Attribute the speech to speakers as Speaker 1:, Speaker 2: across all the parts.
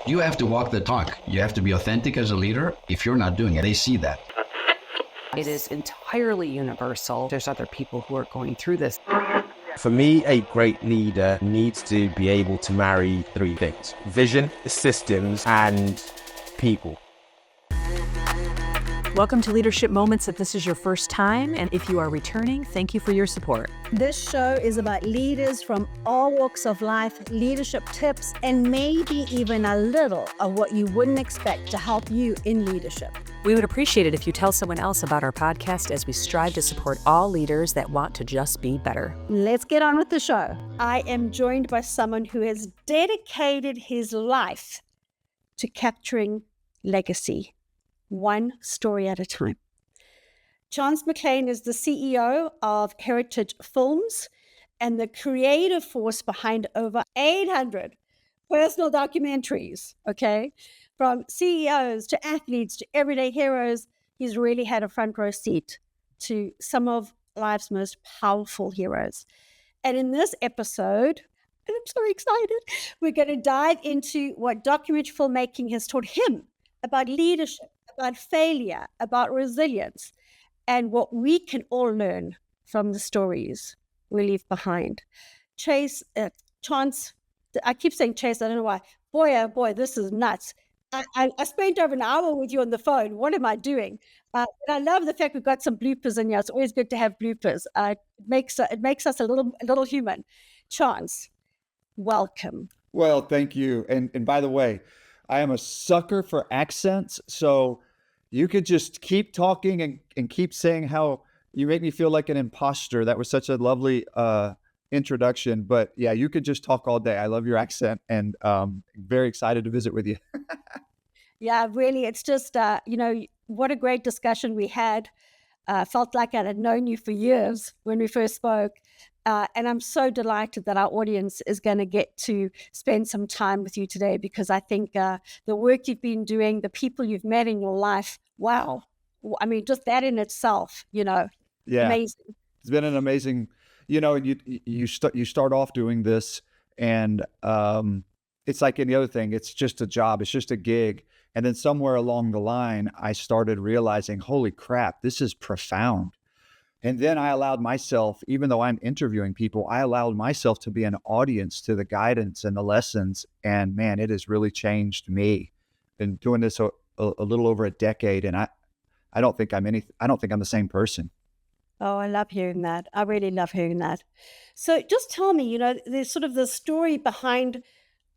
Speaker 1: You have to walk the talk. You have to be authentic as a leader. If you're not doing it, they see that.
Speaker 2: It is entirely universal. There's other people who are going through this.
Speaker 3: For me, a great leader needs to be able to marry three things: vision, systems, and people.
Speaker 4: Welcome to Leadership Moments. If this is your first time, and if you are returning, thank you for your support.
Speaker 5: This show is about leaders from all walks of life, leadership tips, and maybe even a little of what you wouldn't expect to help you in leadership.
Speaker 4: We would appreciate it if you tell someone else about our podcast, as we strive to support all leaders that want to just be better.
Speaker 5: Let's get on with the show. I am joined by someone who has dedicated his life to capturing legacy, one story at a time. McClain is the CEO of Heritage Films and the creative force behind over 800 personal documentaries, okay? From CEOs to athletes to everyday heroes, he's really had a front row seat to some of life's most powerful heroes. And in this episode, and I'm so excited, we're going to dive into what documentary filmmaking has taught him about leadership, about failure, about resilience, and what we can all learn from the stories we leave behind. Chance, I keep saying Chase, I don't know why. Boy, oh boy, this is nuts. I spent over an hour with you on the phone. What am I doing? And I love the fact we've got some bloopers in here. It's always good to have bloopers. It makes us a little human. Chance, welcome.
Speaker 6: Well, thank you. And by the way, I am a sucker for accents, so you could just keep talking and keep saying how you make me feel like an imposter. That was such a lovely introduction. But yeah, you could just talk all day. I love your accent, and very excited to visit with you.
Speaker 5: Yeah, really. It's just, what a great discussion we had. Felt like I had known you for years when we first spoke. And I'm so delighted that our audience is going to get to spend some time with you today, because I think the work you've been doing, the people you've met in your life, wow. I mean, just that in itself,
Speaker 6: Yeah,
Speaker 5: amazing.
Speaker 6: It's been an amazing, you start off doing this, and it's like any other thing. It's just a job. It's just a gig. And then somewhere along the line, I started realizing, holy crap, this is profound. And then I allowed myself, even though I'm interviewing people, I allowed myself to be an audience to the guidance and the lessons. And man, it has really changed me. Been doing this a little over a decade, and I don't think I'm the same person.
Speaker 5: Oh, I love hearing that. I really love hearing that. So just tell me, there's sort of the story behind,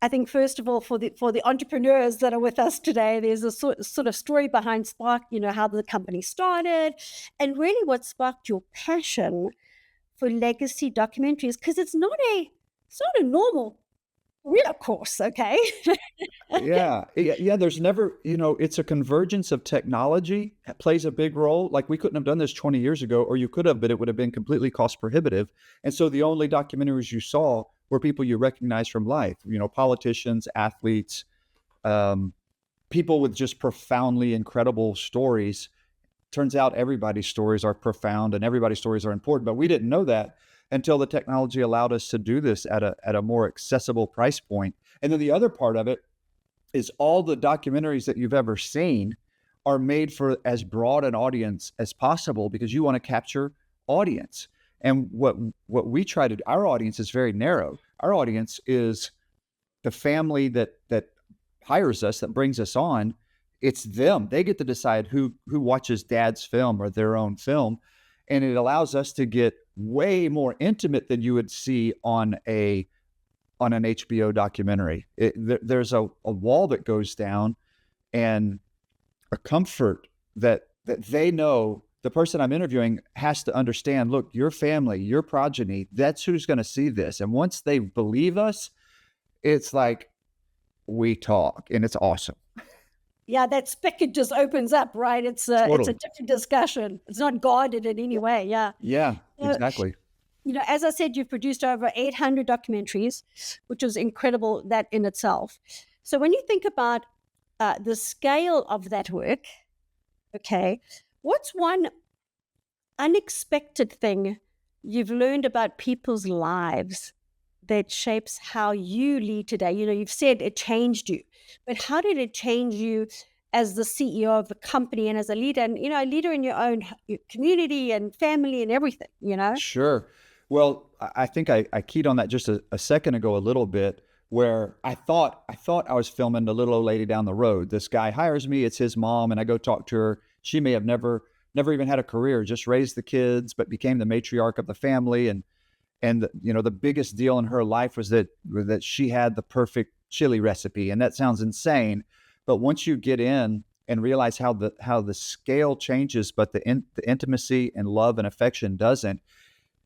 Speaker 5: I think, first of all, for the entrepreneurs that are with us today, there's a sort of story behind Spark, how the company started, and really what sparked your passion for legacy documentaries, because it's not a normal career course, okay?
Speaker 6: Yeah. There's never, it's a convergence of technology that plays a big role. Like, we couldn't have done this 20 years ago, or you could have, but it would have been completely cost prohibitive. And so the only documentaries you saw were people you recognize from life, politicians, athletes, people with just profoundly incredible stories. Turns out everybody's stories are profound and everybody's stories are important, but we didn't know that until the technology allowed us to do this at a more accessible price point. And then the other part of it is all the documentaries that you've ever seen are made for as broad an audience as possible, because you want to capture audience. And what we try to do, our audience is very narrow. Our audience is the family that hires us, that brings us on. It's them. They get to decide who watches dad's film or their own film. And it allows us to get way more intimate than you would see on an HBO documentary. There's a wall that goes down, and a comfort that they know the person I'm interviewing has to understand, look, your family, your progeny, that's who's going to see this. And once they believe us, it's like we talk, and it's awesome.
Speaker 5: Yeah, that spigot just opens up, right? It's a different discussion. It's not guarded in any way. Yeah.
Speaker 6: Yeah, exactly.
Speaker 5: As I said, you've produced over 800 documentaries, which is incredible, that in itself. So when you think about the scale of that work, okay, what's one unexpected thing you've learned about people's lives that shapes how you lead today? You know, you've said it changed you, but how did it change you as the CEO of the company and as a leader, and, you know, a leader in your own community and family and everything, you know?
Speaker 6: Sure. Well, I think I keyed on that just a second ago a little bit, where I thought I was filming the little old lady down the road. This guy hires me, it's his mom, and I go talk to her. She may have never even had a career, just raised the kids, but became the matriarch of the family. And you know, the biggest deal in her life was that she had the perfect chili recipe. And that sounds insane, but once you get in and realize how the scale changes, but the intimacy and love and affection doesn't,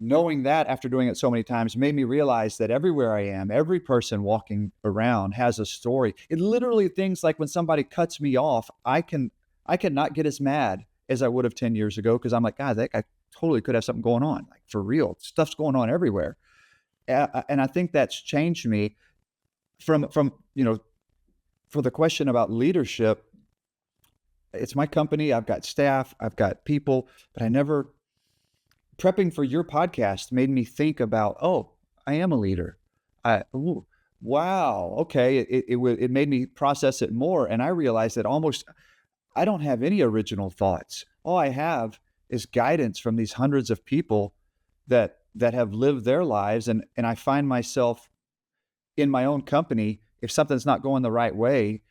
Speaker 6: knowing that after doing it so many times made me realize that everywhere I am, every person walking around has a story. It literally, things like when somebody cuts me off, I can not get as mad as I would have 10 years ago, because I'm like, God, that guy totally could have something going on, like for real. Stuff's going on everywhere. And I think that's changed me from, you know, for the question about leadership. It's my company. I've got staff, I've got people, but prepping for your podcast made me think about, oh, I am a leader. Ooh, wow. Okay. It made me process it more. And I realized that I don't have any original thoughts. All I have is guidance from these hundreds of people that have lived their lives. And I find myself in my own company, if something's not going the right way,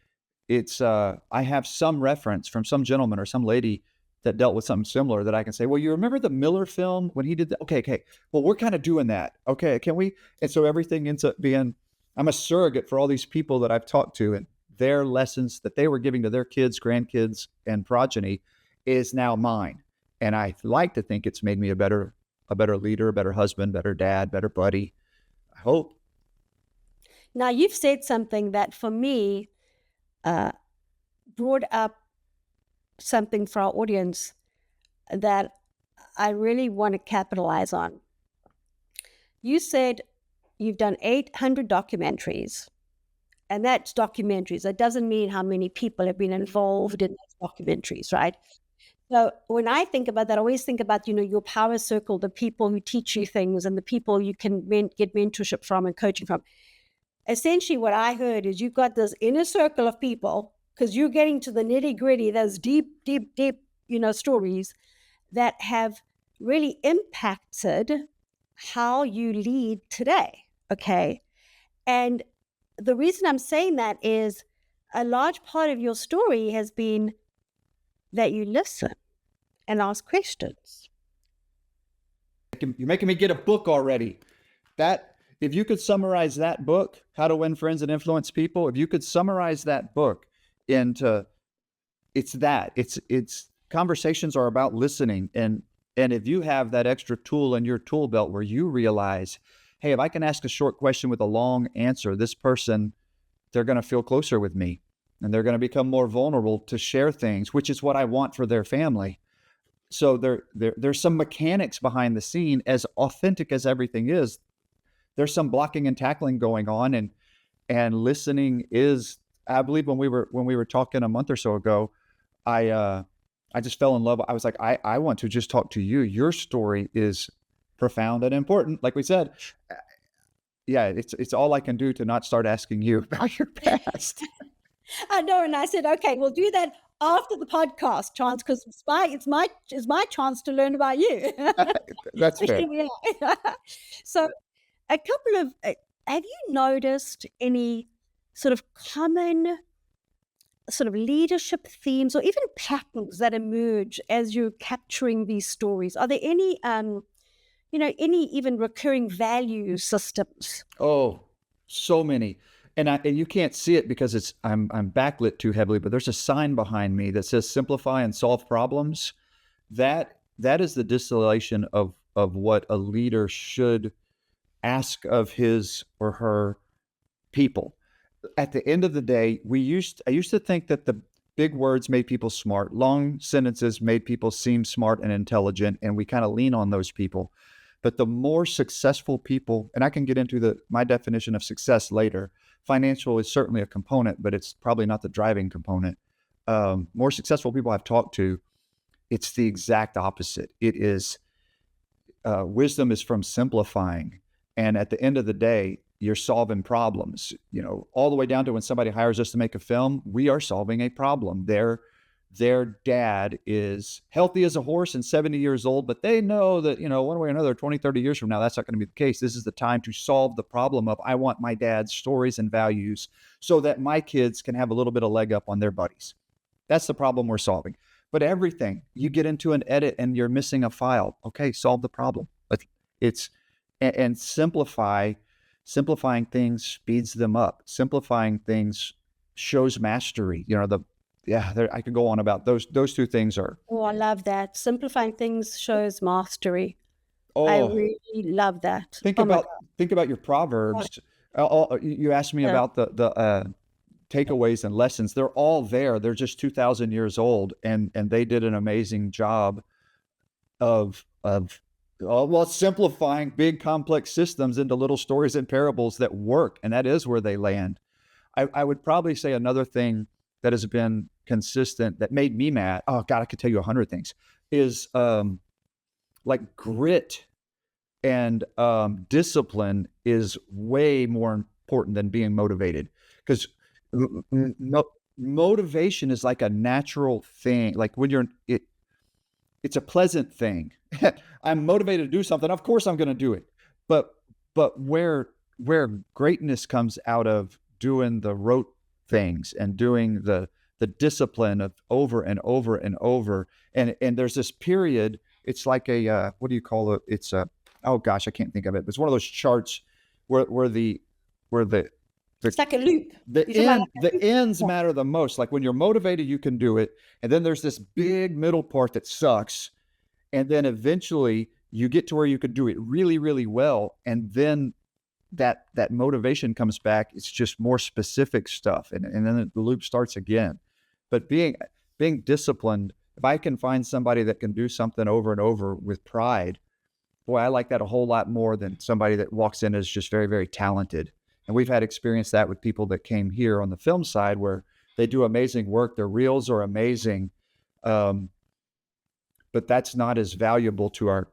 Speaker 6: it's, I have some reference from some gentleman or some lady that dealt with something similar that I can say, well, you remember the Miller film when he did that? Okay. Well, we're kind of doing that. Okay. Can we? And so everything ends up being, I'm a surrogate for all these people that I've talked to, and their lessons that they were giving to their kids, grandkids, and progeny is now mine. And I like to think it's made me a better leader, a better husband, better dad, better buddy. I hope.
Speaker 5: Now, you've said something that for me brought up something for our audience that I really want to capitalize on. You said you've done 800 documentaries, and that's documentaries. That doesn't mean how many people have been involved in those documentaries, right? So when I think about that, I always think about, you know, your power circle, the people who teach you things and the people you can get mentorship from and coaching from. Essentially, what I heard is you've got this inner circle of people, because you're getting to the nitty gritty, those deep, you know, stories that have really impacted how you lead today. Okay. And the reason I'm saying that is a large part of your story has been that you listen and ask questions.
Speaker 6: You're making me get a book already. That, if you could summarize that book, How to Win Friends and Influence People, if you could summarize that book into, it's conversations are about listening. And if you have that extra tool in your tool belt where you realize, hey, if I can ask a short question with a long answer, this person, they're going to feel closer with me, and they're going to become more vulnerable to share things, which is what I want for their family. So there's some mechanics behind the scene. As authentic as everything is, there's some blocking and tackling going on, and listening is, I believe when we were talking a month or so ago, I just fell in love. I was like, I want to just talk to you. Your story is profound and important. Like we said, yeah, it's all I can do to not start asking you about your past.
Speaker 5: I know, and I said, okay, we'll do that after the podcast, Chance, because it's my chance to learn about you.
Speaker 6: That's fair.
Speaker 5: Yeah. So, a couple of have you noticed any sort of common sort of leadership themes or even patterns that emerge as you're capturing these stories? Are there any any even recurring value systems?
Speaker 6: Oh, so many. And you can't see it because I'm backlit too heavily, but there's a sign behind me that says simplify and solve problems. That is the distillation of what a leader should ask of his or her people. At the end of the day, I used to think that the big words made people smart. Long sentences made people seem smart and intelligent, and we kind of lean on those people. But the more successful people, and I can get into my definition of success later. Financial is certainly a component, but it's probably not the driving component. More successful people I've talked to, it's the exact opposite. It is wisdom is from simplifying And at the end of the day, you're solving problems, all the way down to when somebody hires us to make a film, we are solving a problem. Their dad is healthy as a horse and 70 years old, but they know that, one way or another, 20, 30 years from now, that's not going to be the case. This is the time to solve the problem of, I want my dad's stories and values so that my kids can have a little bit of leg up on their buddies. That's the problem we're solving. But everything, you get into an edit and you're missing a file. Okay, solve the problem. And simplifying things speeds them up. Simplifying things shows mastery. I could go on about those two things are.
Speaker 5: Oh, I love that. Simplifying things shows mastery.
Speaker 6: Oh,
Speaker 5: I really love that.
Speaker 6: Think about your Proverbs. You asked me about the takeaways and lessons. They're all there. They're just 2,000 years old, and they did an amazing job of simplifying big complex systems into little stories and parables that work, and that is where they land. I would probably say another thing that has been consistent that made me mad. Oh God, I could tell you 100 things. Is like grit and discipline is way more important than being motivated, because motivation is like a natural thing. Like when it's a pleasant thing. I'm motivated to do something. Of course I'm going to do it. But where greatness comes out of doing the rote things and doing the discipline of over and over and over. And there's this period, it's like a, what do you call it? It's oh gosh, I can't think of it. It's one of those charts where the
Speaker 5: it's like a loop.
Speaker 6: The ends matter the most. Like when you're motivated, you can do it. And then there's this big middle part that sucks. And then eventually you get to where you could do it really, really well. And then that motivation comes back. It's just more specific stuff. And then the loop starts again. But being disciplined, if I can find somebody that can do something over and over with pride, boy, I like that a whole lot more than somebody that walks in as just very, very talented. And we've had experience that with people that came here on the film side where they do amazing work. Their reels are amazing. But that's not as valuable to our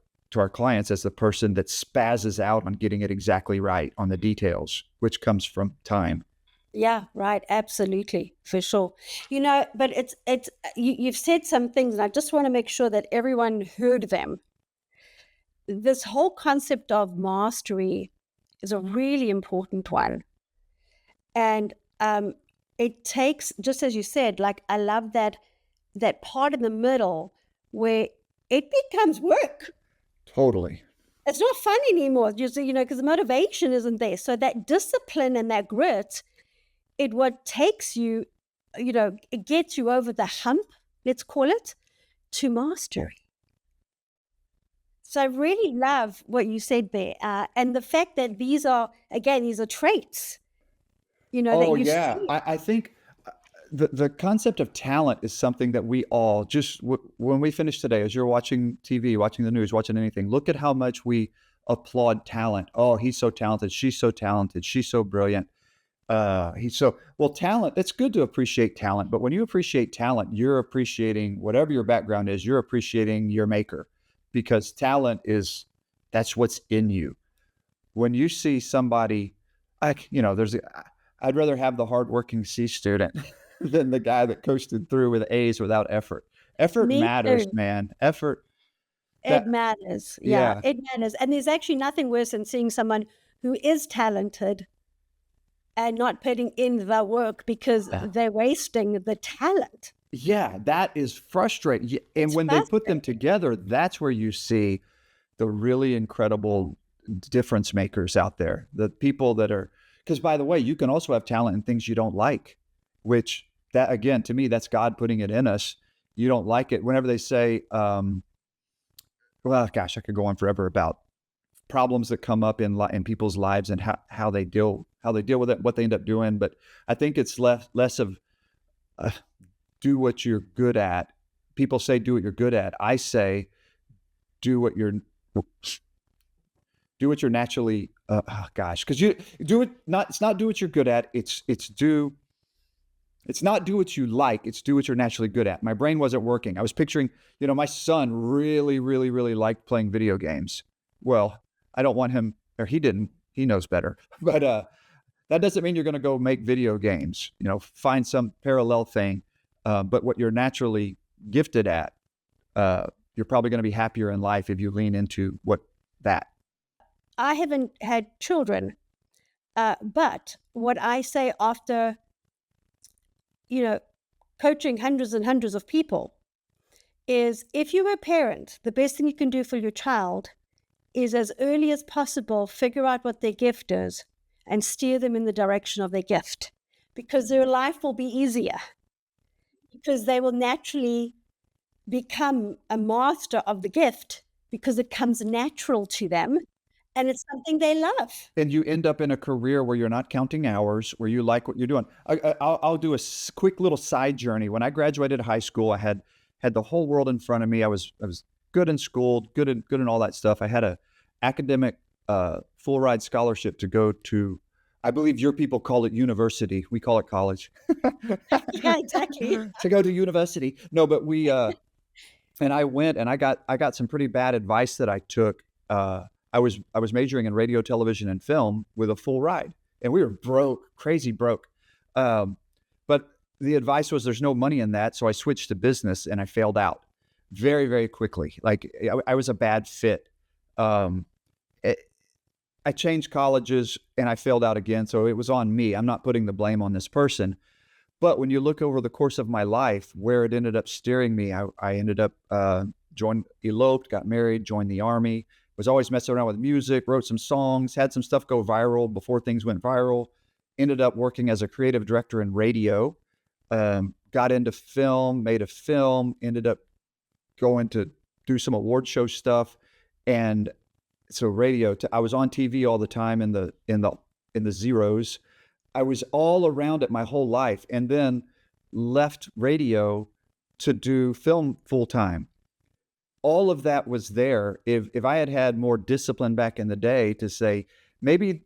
Speaker 6: clients as the person that spazzes out on getting it exactly right on the details, which comes from time.
Speaker 5: Yeah, right. Absolutely. For sure. But you've said some things, and I just want to make sure that everyone heard them. This whole concept of mastery is a really important one. And it takes, just as you said, like, I love that part in the middle where it becomes work.
Speaker 6: Totally.
Speaker 5: It's not fun anymore, because the motivation isn't there. So that discipline and that grit, what takes you, it gets you over the hump, let's call it, to mastery. So I really love what you said there. And the fact that these are traits, that you see.
Speaker 6: I think the concept of talent is something that we all just, when we finish today, as you're watching TV, watching the news, watching anything, look at how much we applaud talent. Oh, he's so talented. She's so talented. She's so brilliant. Talent, it's good to appreciate talent. But when you appreciate talent, you're appreciating whatever your background is, you're appreciating your maker. Because talent that's what's in you. When you see somebody, I'd rather have the hardworking C student than the guy that coasted through with A's without effort. Effort matters, man. Effort.
Speaker 5: It matters. Yeah, it matters. And there's actually nothing worse than seeing someone who is talented and not putting in the work because they're wasting the talent.
Speaker 6: Yeah, that is frustrating. And when they put them together, that's where you see the really incredible difference makers out there. The people that are, because by the way, you can also have talent in things you don't like, which that, again, to me, that's God putting it in us. You don't like it. Whenever they say, I could go on forever about problems that come up in people's lives and how they deal with it, what they end up doing. But I think it's less of do what you're good at. People say do what you're good at. I say do what you're naturally. Because you do it. It's not do what you're good at. It's not do what you like. It's do what you're naturally good at. My brain wasn't working. I was picturing, my son really, really, really liked playing video games. Well, I don't want him, or he didn't he knows better. But that doesn't mean you're going to go make video games, find some parallel thing. But what you're naturally gifted at, you're probably going to be happier in life if you lean into that.
Speaker 5: I haven't had children, but what I say after, coaching hundreds and hundreds of people is, if you're a parent, the best thing you can do for your child is, as early as possible, figure out what their gift is and steer them in the direction of their gift, because their life will be easier, because they will naturally become a master of the gift because it comes natural to them and it's something they love.
Speaker 6: And you end up in a career where you're not counting hours, where you like what you're doing. I'll do a quick little side journey. When I graduated high school, I had the whole world in front of me. I was good in school, good in all that stuff. I had a academic full ride scholarship to go to, I believe your people call it university. We call it college.
Speaker 5: Yeah, exactly.
Speaker 6: To go to university. No, but we, and I went and I got some pretty bad advice that I took. I was majoring in radio, television, and film with a full ride, and we were broke, crazy broke. But the advice was there's no money in that, so I switched to business and I failed out very, very quickly. Like I was a bad fit. I changed colleges and I failed out again, so it was on me. I'm not putting the blame on this person. But when you look over the course of my life, where it ended up steering me, I ended up eloped, got married, joined the Army, was always messing around with music, wrote some songs, had some stuff go viral before things went viral, ended up working as a creative director in radio, got into film, made a film, ended up going to do some award show stuff. And so radio, I was on TV all the time in the zeros. I was all around it my whole life, and then left radio to do film full time. All of that was there. If I had more discipline back in the day to say, maybe,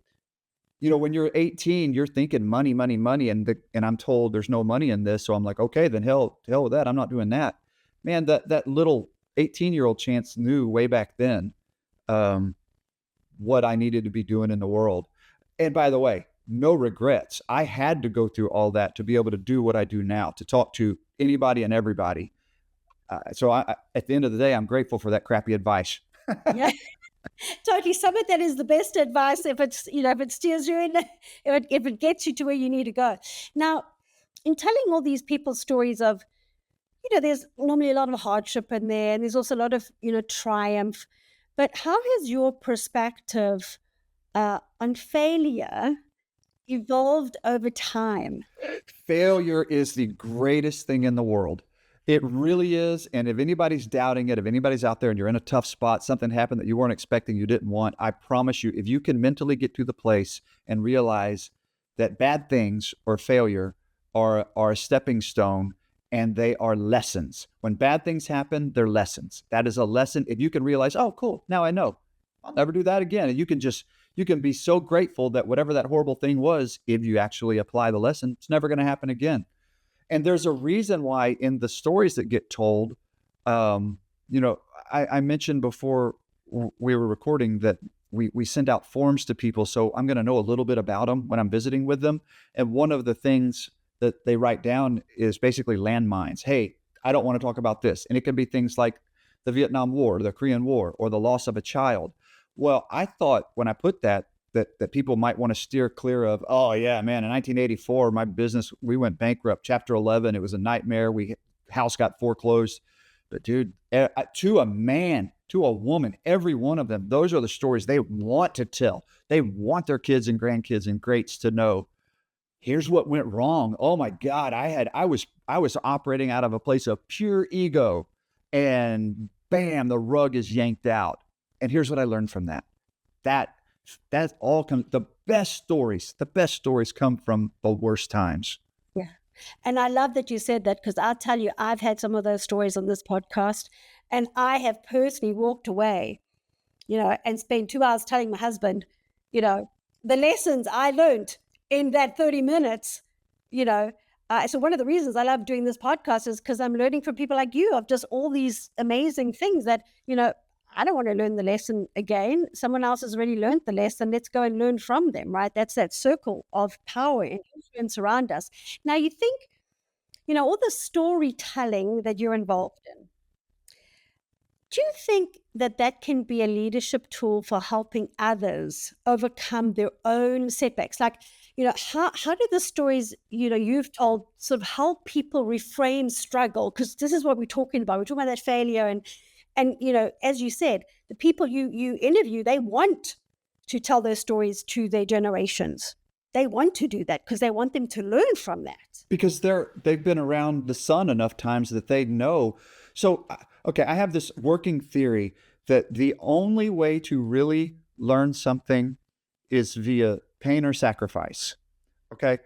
Speaker 6: when you're 18, you're thinking money, money, money, and I'm told there's no money in this. So I'm like, okay, then hell with that. I'm not doing that. Man, that little 18-year-old Chance knew way back then what I needed to be doing in the world. And by the way, no regrets. I had to go through all that to be able to do what I do now, to talk to anybody and everybody. So at the end of the day, I'm grateful for that crappy advice.
Speaker 5: Yeah, totally. Some of that is the best advice if it's, if it steers you in, if it gets you to where you need to go. Now, in telling all these people's stories of, there's normally a lot of hardship in there, and there's also a lot of, triumph. But how has your perspective on failure evolved over time?
Speaker 6: Failure is the greatest thing in the world. It really is. And if anybody's doubting it, if anybody's out there and you're in a tough spot, something happened that you weren't expecting, you didn't want, I promise you, if you can mentally get to the place and realize that bad things or failure are a stepping stone, and they are lessons. When bad things happen, they're lessons. That is a lesson. If you can realize, oh, cool, now I know, I'll never do that again. And you can be so grateful that whatever that horrible thing was, if you actually apply the lesson, it's never going to happen again. And there's a reason why in the stories that get told, I mentioned before we were recording that we send out forms to people. So I'm going to know a little bit about them when I'm visiting with them. And one of the things that they write down is basically landmines. Hey, I don't want to talk about this. And it can be things like the Vietnam War, the Korean War, or the loss of a child. Well, I thought when I put that people might want to steer clear of, oh yeah, man, in 1984, my business, we went bankrupt, Chapter 11. It was a nightmare. House got foreclosed. But dude, to a man, to a woman, every one of them, those are the stories they want to tell. They want their kids and grandkids and greats to know, here's what went wrong. Oh my God, I was operating out of a place of pure ego, and bam, the rug is yanked out. And here's what I learned from that. That all comes, the best stories come from the worst times.
Speaker 5: Yeah. And I love that you said that, because I'll tell you, I've had some of those stories on this podcast, and I have personally walked away, and spent 2 hours telling my husband, the lessons I learned in that 30 minutes, so one of the reasons I love doing this podcast is because I'm learning from people like you of just all these amazing things that, I don't want to learn the lesson again. Someone else has already learned the lesson. Let's go and learn from them, right? That's that circle of power and influence around us. Now, you think, all the storytelling that you're involved in, do you think that that can be a leadership tool for helping others overcome their own setbacks? Like, how do the stories, you've told sort of help people reframe struggle? Because this is what we're talking about. We're talking about that failure. And as you said, the people you interview, they want to tell those stories to their generations. They want to do that because they want them to learn from that.
Speaker 6: Because they've been around the sun enough times that they know. So, okay, I have this working theory that the only way to really learn something is via pain or sacrifice. Okay,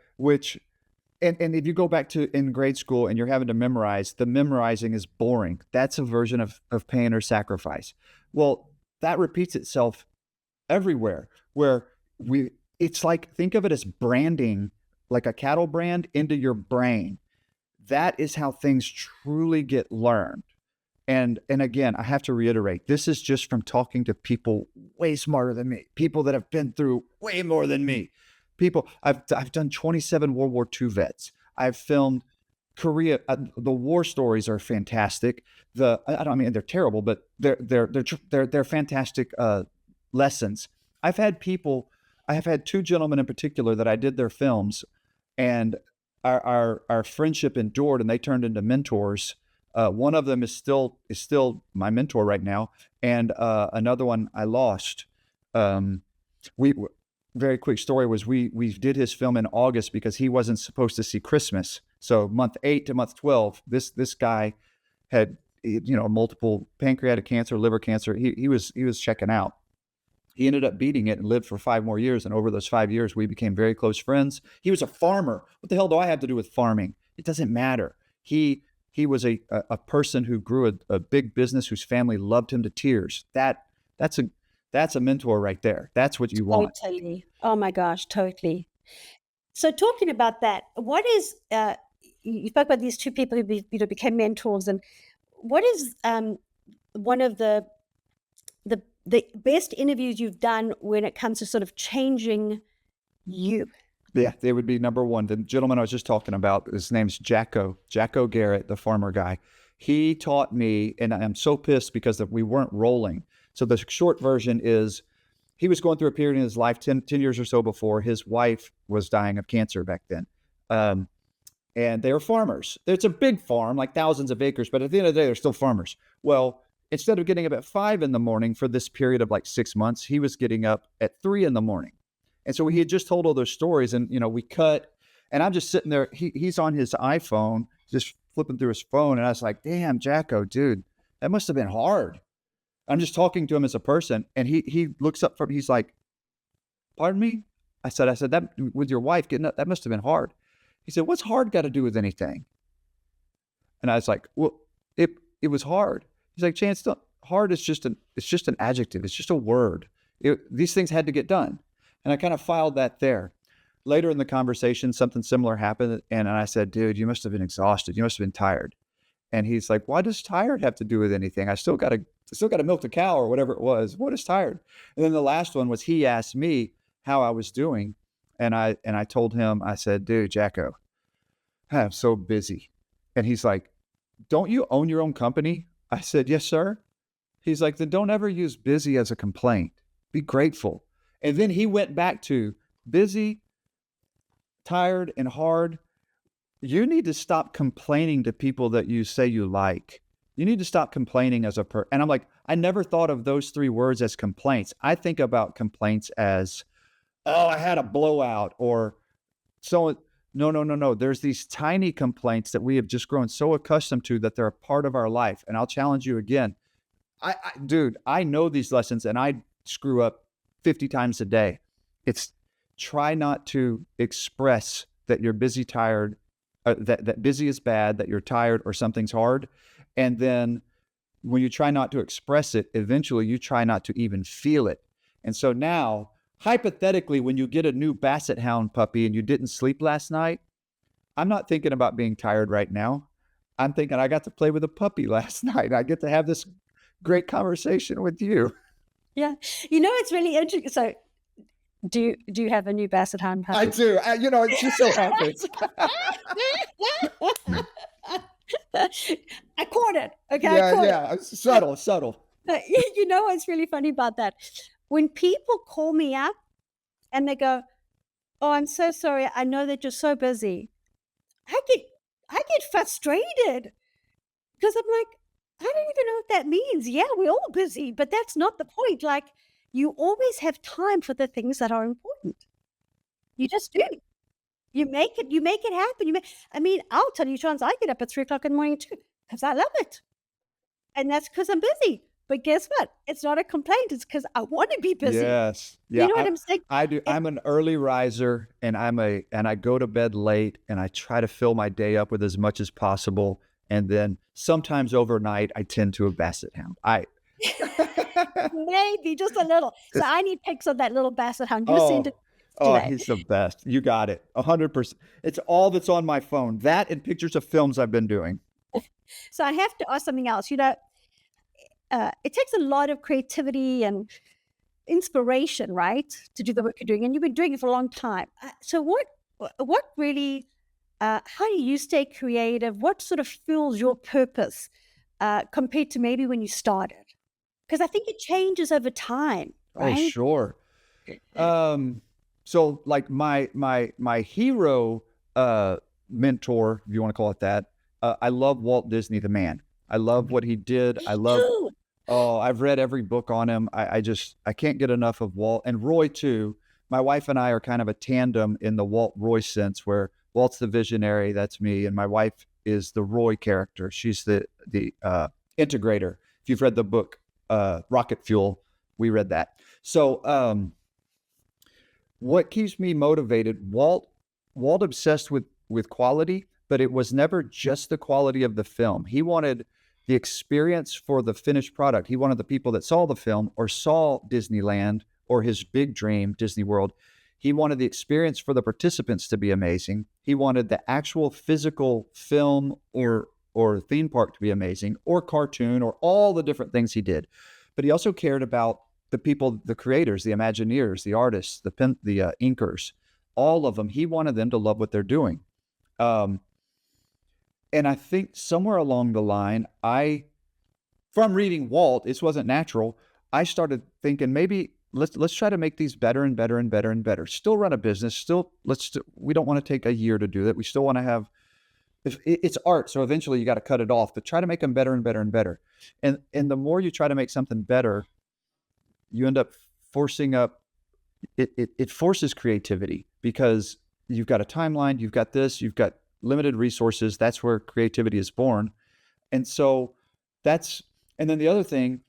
Speaker 6: and if you go back to in grade school and you're having to memorize, the memorizing is boring. That's a version of pain or sacrifice. Well, that repeats itself everywhere where it's like, think of it as branding, like a cattle brand into your brain. That is how things truly get learned. And again, I have to reiterate, this is just from talking to people way smarter than me, people that have been through way more than me. I've done 27 World War II vets. I've filmed Korea. The war stories are fantastic. I don't mean they're terrible, but they're fantastic lessons. I have had two gentlemen in particular that I did their films, and our friendship endured, and they turned into mentors. One of them is still my mentor right now, and another one I lost. Very quick story was we did his film in August because he wasn't supposed to see Christmas. So month 8 to month 12, this guy had multiple pancreatic cancer, liver cancer. He was checking out. He ended up beating it and lived for 5 more years. And over those 5 years, we became very close friends. He was a farmer. What the hell do I have to do with farming? It doesn't matter. He was a person who grew a big business whose family loved him to tears. That's a mentor right there. That's what you want.
Speaker 5: Totally. Oh my gosh, totally. So talking about that, what is, you spoke about these two people who became mentors, and what is one of the best interviews you've done when it comes to sort of changing you?
Speaker 6: Yeah, they would be number one. The gentleman I was just talking about, his name's Jacko Garrett, the farmer guy. He taught me, and I'm so pissed because we weren't rolling. So the short version is he was going through a period in his life 10 years or so before. His wife was dying of cancer back then. And they were farmers. It's a big farm, like thousands of acres, but at the end of the day, they're still farmers. Well, instead of getting up at 5 a.m. for this period of like 6 months, he was getting up at 3 a.m. And so he had just told all those stories, and, we cut, and I'm just sitting there. He's on his iPhone, just flipping through his phone. And I was like, damn, Jacko, dude, that must have been hard. I'm just talking to him as a person, and he looks up he's like, pardon me? I said, that with your wife getting up, that must have been hard. He said, what's hard got to do with anything? And I was like, well, it was hard. He's like, Chance, hard is just an adjective. It's just a word. These things had to get done. And I kind of filed that there. Later in the conversation, something similar happened. And I said, dude, you must have been exhausted. You must have been tired. And he's like, why does tired have to do with anything? I still got to milk the cow or whatever it was. What is tired? And then the last one was he asked me how I was doing. And I told him, I said, dude, Jacko, I'm so busy. And he's like, don't you own your own company? I said, yes, sir. He's like, then don't ever use busy as a complaint. Be grateful. And then he went back to busy, tired, and hard. You need to stop complaining to people that you say you like. You need to stop complaining as a person. And I'm like, I never thought of those 3 words as complaints. I think about complaints as, oh, I had a blowout, or so. No. There's these tiny complaints that we have just grown so accustomed to that they're a part of our life. And I'll challenge you again. Dude, I know these lessons, and I screw up 50 times a day. It's try not to express that you're busy, tired, that busy is bad, that you're tired, or something's hard. And then when you try not to express it, eventually you try not to even feel it. And so now, hypothetically, when you get a new Basset Hound puppy and you didn't sleep last night, I'm not thinking about being tired right now. I'm thinking I got to play with a puppy last night. I get to have this great conversation with you.
Speaker 5: Yeah. It's really interesting. So do you have a new basset hound puppy?
Speaker 6: I do. It just so happens.
Speaker 5: I caught it. Okay. I caught
Speaker 6: Yeah. Subtle.
Speaker 5: What's really funny about that? When people call me up and they go, "Oh, I'm so sorry. I know that you're so busy." I get frustrated because I'm like, I don't even know what that means. Yeah, we're all busy, but that's not the point. Like, you always have time for the things that are important. You just do. You make it happen. I'll tell you, Chance, I get up at 3:00 in the morning too, because I love it. And that's because I'm busy. But guess what? It's not a complaint. It's because I want to be busy.
Speaker 6: Yes. Yeah.
Speaker 5: You know what I'm saying?
Speaker 6: I do. I'm an early riser, and I go to bed late, and I try to fill my day up with as much as possible. And then sometimes overnight, I tend to a basset hound.
Speaker 5: Maybe just a little. So I need pics of that little basset hound. You send it today.
Speaker 6: He's the best. You got it. 100%. It's all that's on my phone. That and pictures of films I've been doing.
Speaker 5: So I have to ask something else. It takes a lot of creativity and inspiration, right, to do the work you're doing, and you've been doing it for a long time. So what really, how do you stay creative? What sort of fuels your purpose compared to maybe when you started? Because I think it changes over time, right?
Speaker 6: Oh, sure. So like my hero mentor, if you want to call it that, I love Walt Disney, the man. I love what he did. I've read every book on him. I can't get enough of Walt, and Roy too. My wife and I are kind of a tandem in the Walt Roy sense, where Walt's the visionary, that's me, and my wife is the Roy character. She's the integrator. If you've read the book Rocket Fuel, we read that. So what keeps me motivated? Walt obsessed with quality, but it was never just the quality of the film. He wanted the experience for the finished product. He wanted the people that saw the film or saw Disneyland or his big dream, Disney World. He wanted the experience for the participants to be amazing. He wanted the actual physical film or theme park to be amazing, or cartoon, or all the different things he did. But he also cared about the people, the creators, the Imagineers, the artists, the inkers, all of them. He wanted them to love what they're doing. And I think somewhere along the line, from reading Walt, this wasn't natural. I started thinking maybe let's try to make these better and better and better and better. Still run a business. We don't want to take a year to do that. We still want to have. It's art, so eventually you got to cut it off. But try to make them better and better and better. And the more you try to make something better, you end up forcing up. It forces creativity, because you've got a timeline. You've got this. You've got limited resources. That's where creativity is born. And so and then the other thing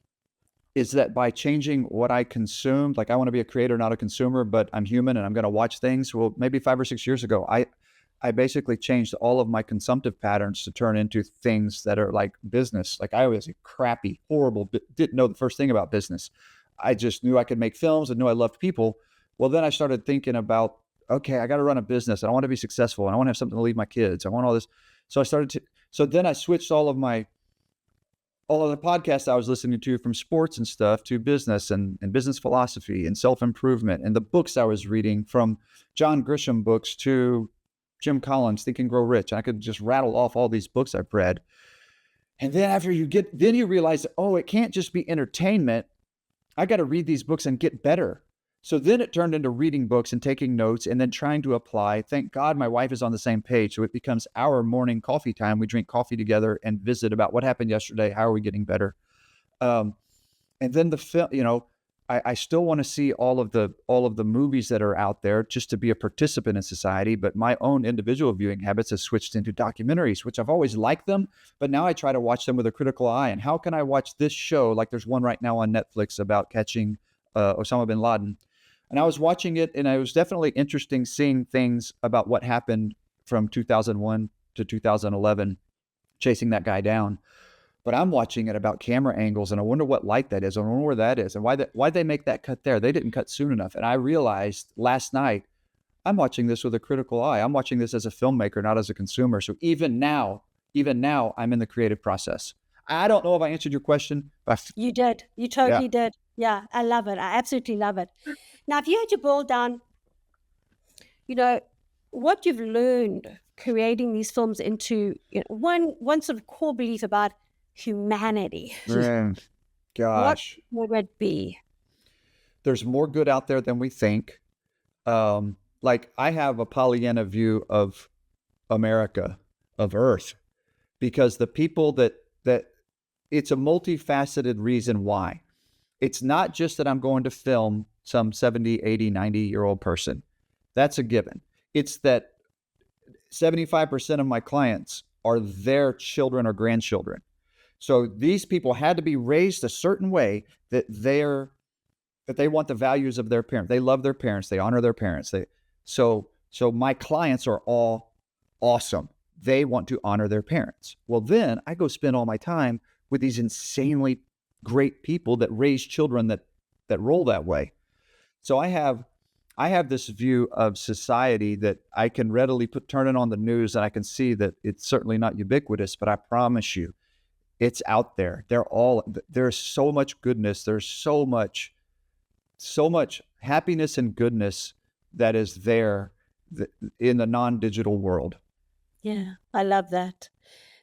Speaker 6: is that by changing what I consume, like I want to be a creator, not a consumer, but I'm human and I'm going to watch things. Well, maybe 5 or 6 years ago, I basically changed all of my consumptive patterns to turn into things that are like business. Like I was a crappy, horrible, didn't know the first thing about business. I just knew I could make films and knew I loved people. Well, then I started thinking about, okay, I got to run a business. I want to be successful, and I want to have something to leave my kids. I want all this. So then I switched all of the podcasts I was listening to, from sports and stuff, to business and business philosophy and self-improvement, and the books I was reading, from John Grisham books to Jim Collins, Think and Grow Rich. I could just rattle off all these books I've read. And then after you realize, it can't just be entertainment. I got to read these books and get better. So then it turned into reading books and taking notes and then trying to apply. Thank God my wife is on the same page. So it becomes our morning coffee time. We drink coffee together and visit about what happened yesterday. How are we getting better? And then the film, I still want to see all of the movies that are out there just to be a participant in society. But my own individual viewing habits have switched into documentaries, which I've always liked them. But now I try to watch them with a critical eye. And how can I watch this show? Like there's one right now on Netflix about catching Osama bin Laden. And I was watching it, and it was definitely interesting seeing things about what happened from 2001 to 2011, chasing that guy down. But I'm watching it about camera angles, and I wonder what light that is. I wonder where that is, and why'd they make that cut there? They didn't cut soon enough. And I realized last night, I'm watching this with a critical eye. I'm watching this as a filmmaker, not as a consumer. So even now, I'm in the creative process. I don't know if I answered your question. But
Speaker 5: You did. You totally did. Yeah, I love it. I absolutely love it. Now, if you had to boil down, what you've learned creating these films into one sort of core belief about humanity,
Speaker 6: Man, gosh,
Speaker 5: what would it be?
Speaker 6: there's more good out there than we think. Like I have a Pollyanna view of America, of Earth, because the people that it's a multifaceted reason why. It's not just that I'm going to film some 70, 80, 90-year-old person. That's a given. It's that 75% of my clients are their children or grandchildren. So these people had to be raised a certain way that they want the values of their parents. They love their parents. They honor their parents. So my clients are all awesome. They want to honor their parents. Well, then I go spend all my time with these insanely great people that raise children that roll that way. So I have this view of society that I can readily turn it on the news, and I can see that it's certainly not ubiquitous, but I promise you, it's out there. There's so much goodness. There's so much happiness and goodness that is there in the non-digital world.
Speaker 5: Yeah, I love that.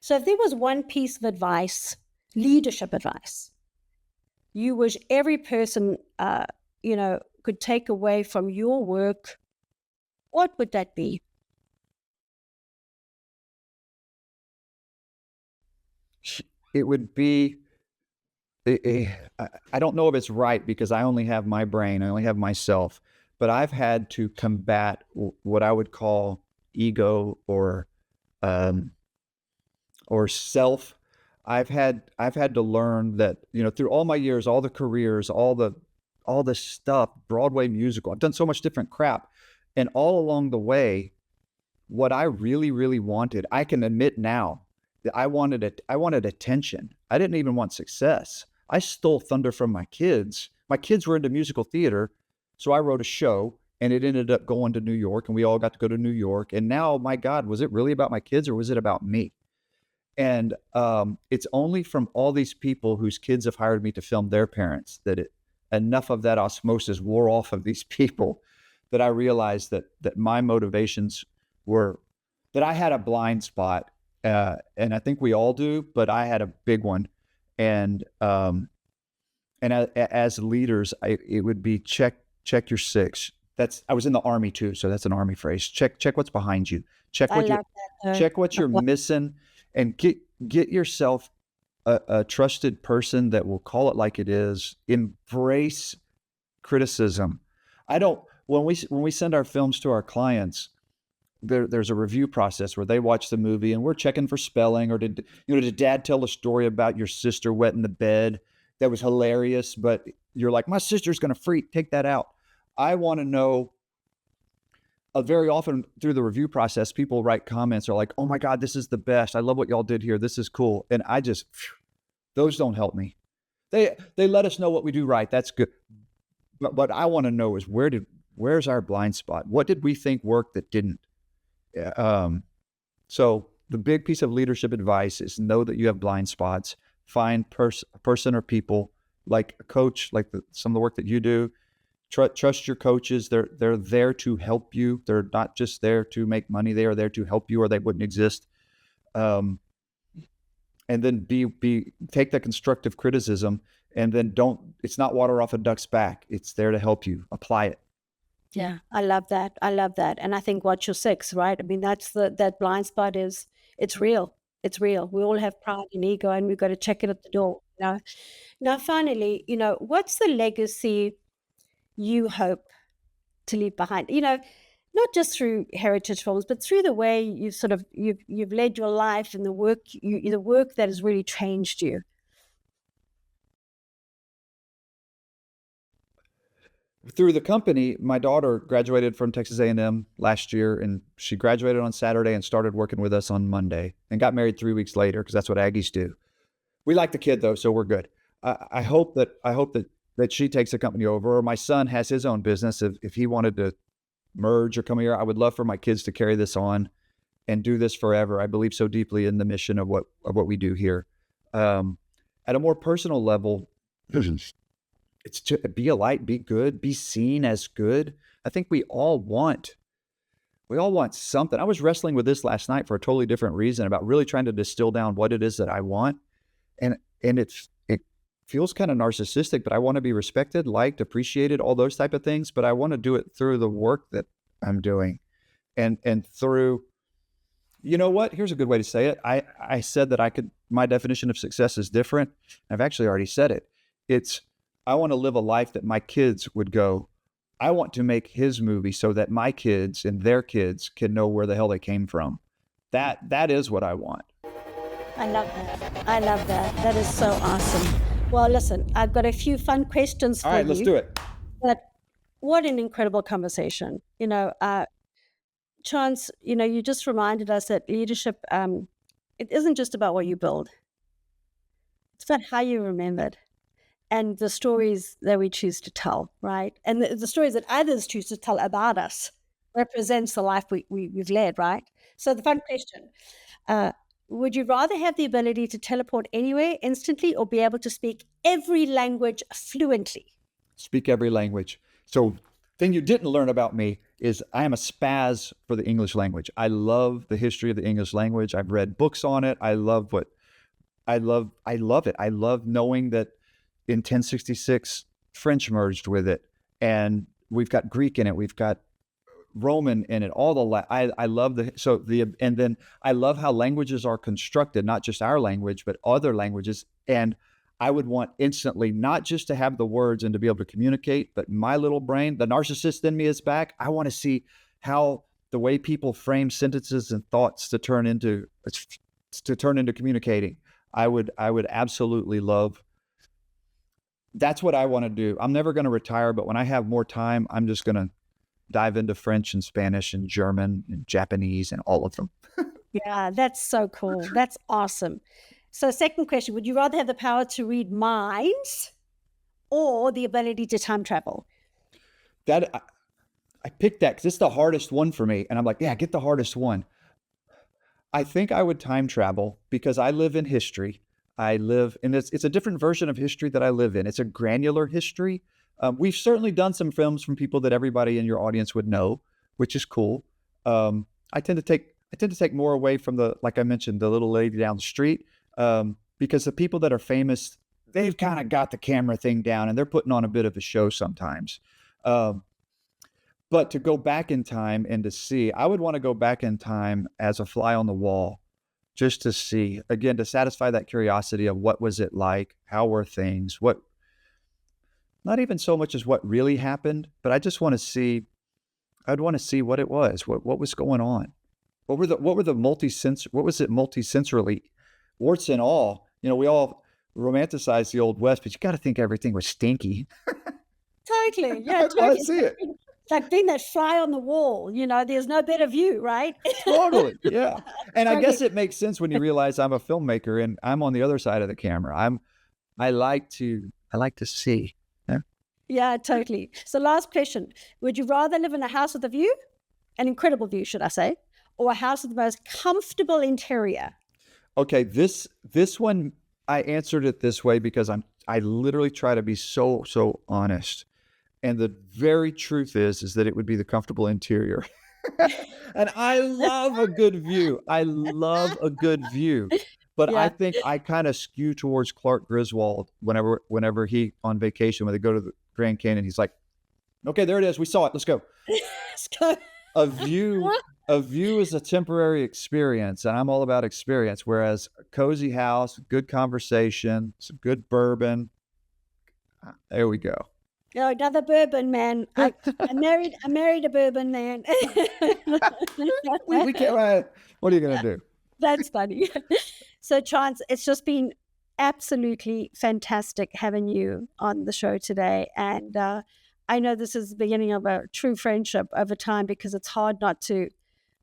Speaker 5: So if there was one piece of advice, leadership advice, you wish every person, could take away from your work, what would that be?
Speaker 6: It would be, I don't know if it's right because I only have my brain, I only have myself, but I've had to combat what I would call ego or self. I've had to learn that, through all my years, all the careers, all the stuff, Broadway musical, I've done so much different crap. And all along the way, what I really, really wanted, I can admit now that I wanted attention. I didn't even want success. I stole thunder from my kids. My kids were into musical theater. So I wrote a show and it ended up going to New York and we all got to go to New York. And now, my God, was it really about my kids or was it about me? And it's only from all these people whose kids have hired me to film their parents that enough of that osmosis wore off of these people that I realized that my motivations were that I had a blind spot. And I think we all do, but I had a big one. And as leaders, it would be check your six. I was in the Army too, so that's an Army phrase. Check what's behind you. Check what you're missing, and get yourself a trusted person that will call it like it is. Embrace criticism. When we send our films to our clients, there's a review process where they watch the movie and we're checking for spelling, or did dad tell a story about your sister wetting the bed that was hilarious, but you're like, my sister's gonna freak, take that out. I want to know. Very often through the review process, people write comments are like, oh my God, this is the best. I love what y'all did here. This is cool. And those don't help me. They let us know what we do right. That's good. But what I want to know is where's our blind spot? What did we think worked that didn't? So the big piece of leadership advice is know that you have blind spots. Find a person or people like a coach, like some of the work that you do. Trust your coaches. They're there to help you. They're not just there to make money. They are there to help you, or they wouldn't exist. And then take that constructive criticism, and then it's not water off a duck's back. It's there to help you apply it.
Speaker 5: Yeah, I love that. And I think watch your six, right? I mean, that blind spot it's real. It's real. We all have pride and ego, and we've got to check it at the door. Now, finally, what's the legacy you hope to leave behind? Not just through heritage films, but through the way you've led your life and the work that has really changed you.
Speaker 6: Through the company, my daughter graduated from Texas A&M last year, and she graduated on Saturday and started working with us on Monday and got married 3 weeks later, because that's what Aggies do. We like the kid though, so we're good. I hope that she takes the company over, or my son has his own business. If he wanted to merge or come here, I would love for my kids to carry this on and do this forever. I believe so deeply in the mission of what we do here. And at a more personal level, it's to be a light, be good, be seen as good. I think we all want something. I was wrestling with this last night for a totally different reason, about really trying to distill down what it is that I want. And it feels kind of narcissistic, but I want to be respected, liked, appreciated, all those type of things. But I want to do it through the work that I'm doing, and through, you know what? Here's a good way to say it. I said that my definition of success is different. I've actually already said it. It's, I want to live a life that my kids would go, I want to make his movie so that my kids and their kids can know where the hell they came from. That is what I want.
Speaker 5: I love that. I love that. That is so awesome. Well, listen, I've got a few fun questions for you.
Speaker 6: All right, let's do it.
Speaker 5: But what an incredible conversation. Chance, you just reminded us that leadership, it isn't just about what you build. It's about how you remembered and the stories that we choose to tell, right? And the stories that others choose to tell about us represents the life we've led, right? So the fun question, would you rather have the ability to teleport anywhere instantly or be able to speak every language fluently?
Speaker 6: Speak every language. So thing you didn't learn about me is I am a spaz for the English language. I love the history of the English language. I've read books on it. I love it. I love knowing that in 1066, French merged with it, and we've got Greek in it. We've got Roman in it. I love and then I love how languages are constructed, not just our language, but other languages. And I would want instantly, not just to have the words and to be able to communicate, but my little brain, the narcissist in me is back. I want to see how the way people frame sentences and thoughts to turn into communicating. I would absolutely love. That's what I want to do. I'm never going to retire, but when I have more time, I'm just going to dive into French and Spanish and German and Japanese and all of them.
Speaker 5: Yeah, that's so cool. That's awesome. So second question, would you rather have the power to read minds or the ability to time travel?
Speaker 6: That I picked that because it's the hardest one for me. And I'm like, yeah, get the hardest one. I think I would time travel because I live in history. It's a different version of history that I live in. It's a granular history. We've certainly done some films from people that everybody in your audience would know, which is cool. I tend to take more away from like I mentioned, the little lady down the street, because the people that are famous, they've kind of got the camera thing down and they're putting on a bit of a show sometimes. But to go back in time and to see, I would want to go back in time as a fly on the wall, just to see, again, to satisfy that curiosity of what was it like, how were things, not even so much as what really happened, but I just want to see, I'd want to see what it was, what was going on. What was it multisensorily, warts and all, we all romanticize the Old West, but you got to think everything was stinky.
Speaker 5: Totally. Yeah,
Speaker 6: I'd want to see it.
Speaker 5: Like being that fly on the wall, there's no better view, right?
Speaker 6: Totally. Yeah. And I guess it makes sense when you realize I'm a filmmaker and I'm on the other side of the camera. I like to see. Yeah.
Speaker 5: Yeah, totally. So last question, would you rather live in a house with a view, an incredible view, should I say, or a house with the most comfortable interior?
Speaker 6: Okay. This one, I answered it this way because I literally try to be so honest. And the very truth is that it would be the comfortable interior. And I love a good view. But yeah. I think I kind of skew towards Clark Griswold whenever he on vacation, when they go to the Grand Canyon, he's like, okay, there it is. We saw it. Let's go.
Speaker 5: Let's go.
Speaker 6: A view is a temporary experience, and I'm all about experience. Whereas a cozy house, good conversation, some good bourbon. There we go.
Speaker 5: Oh, another bourbon man. I married a bourbon man.
Speaker 6: we can't. What are you gonna do?
Speaker 5: That's funny. So, Chance, it's just been absolutely fantastic having you on the show today, and I know this is the beginning of a true friendship over time, because it's hard not to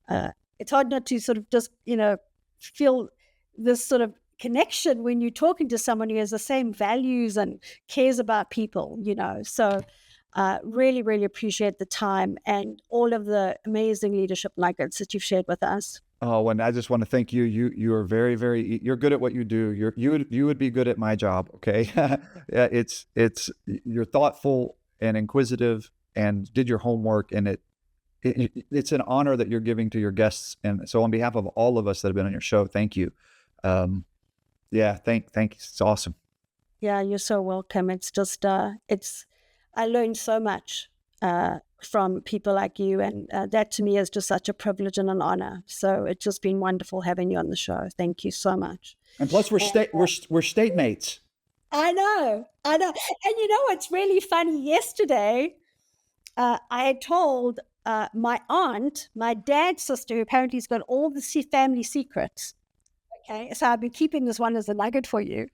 Speaker 5: sort of just feel this sort of connection when you're talking to someone who has the same values and cares about people, So really, really appreciate the time and all of the amazing leadership nuggets that you've shared with us.
Speaker 6: Oh, and I just want to thank you. You are very, very. You're good at what you do. You would be good at my job. Okay, yeah, it's you're thoughtful and inquisitive and did your homework, and it's an honor that you're giving to your guests. And so, on behalf of all of us that have been on your show, thank you. Yeah, thank you. It's awesome.
Speaker 5: Yeah, you're so welcome. It's just I learned so much from people like you, and that to me is just such a privilege and an honor. So it's just been wonderful having you on the show. Thank you so much.
Speaker 6: And plus, we're state mates.
Speaker 5: I know. And you know what's really funny? Yesterday, I had told my aunt, my dad's sister, who apparently has got all the family secrets. Okay, so I've been keeping this one as a nugget for you,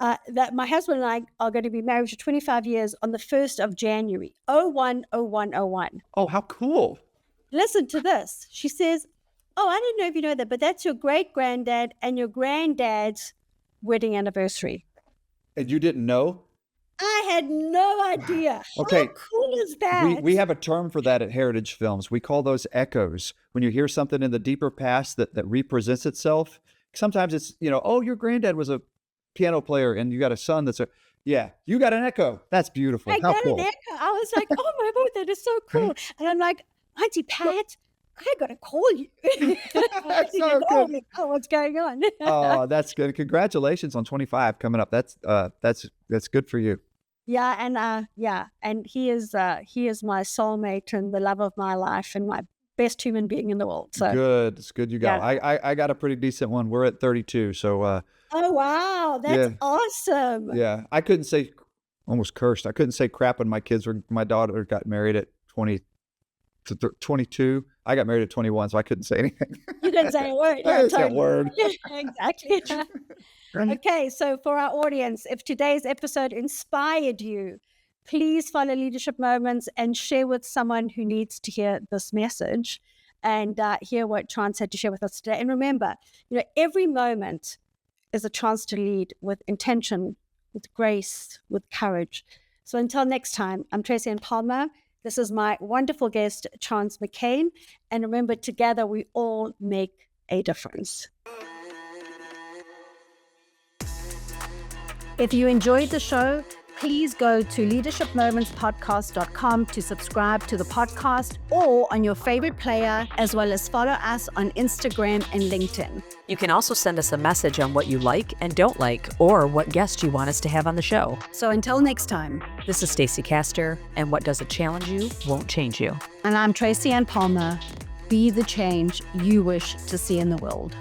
Speaker 5: that my husband and I are going to be married for 25 years on the 1st of January, 01/01/01.
Speaker 6: Oh, how cool.
Speaker 5: Listen to this. She says, oh, I don't know if you know that, but that's your great-granddad and your granddad's wedding anniversary.
Speaker 6: And you didn't know?
Speaker 5: I had no idea.
Speaker 6: Okay.
Speaker 5: How cool is that?
Speaker 6: We have a term for that at Heritage Films. We call those echoes. When you hear something in the deeper past that represents itself, sometimes it's, oh, your granddad was a piano player and you got a son you got an echo. That's beautiful.
Speaker 5: I
Speaker 6: How
Speaker 5: got
Speaker 6: cool.
Speaker 5: an echo. I was like, oh my God, that is so cool. And I'm like, Auntie Pat, I got to call you.
Speaker 6: That's so
Speaker 5: call
Speaker 6: good.
Speaker 5: me. Oh, what's going on?
Speaker 6: Oh, that's good. Congratulations on 25 coming up. That's good for you.
Speaker 5: Yeah. And he is my soulmate and the love of my life and my best human being in the world. So
Speaker 6: good. It's good you got.
Speaker 5: Yeah.
Speaker 6: I got a pretty decent one. We're at 32. So
Speaker 5: oh wow, that's awesome.
Speaker 6: Yeah. I couldn't say, almost cursed. I couldn't say crap when my daughter got married at 22. I got married at 21, so I couldn't say anything.
Speaker 5: You didn't say a word.
Speaker 6: I didn't say a word.
Speaker 5: Exactly. Okay, so for our audience, if today's episode inspired you, please follow Leadership Moments and share with someone who needs to hear this message and hear what Chance had to share with us today. And remember, every moment is a chance to lead with intention, with grace, with courage. So until next time, I'm Tracy Ann Palmer. This is my wonderful guest, Chance McClain. And remember, together we all make a difference. If you enjoyed the show, please go to leadershipmomentspodcast.com to subscribe to the podcast or on your favorite player, as well as follow us on Instagram and LinkedIn.
Speaker 4: You can also send us a message on what you like and don't like, or what guest you want us to have on the show.
Speaker 5: So until next time,
Speaker 4: This is Stacey Castor, and what doesn't challenge you won't change you.
Speaker 5: and I'm Tracy Ann Palmer. Be the change you wish to see in the world.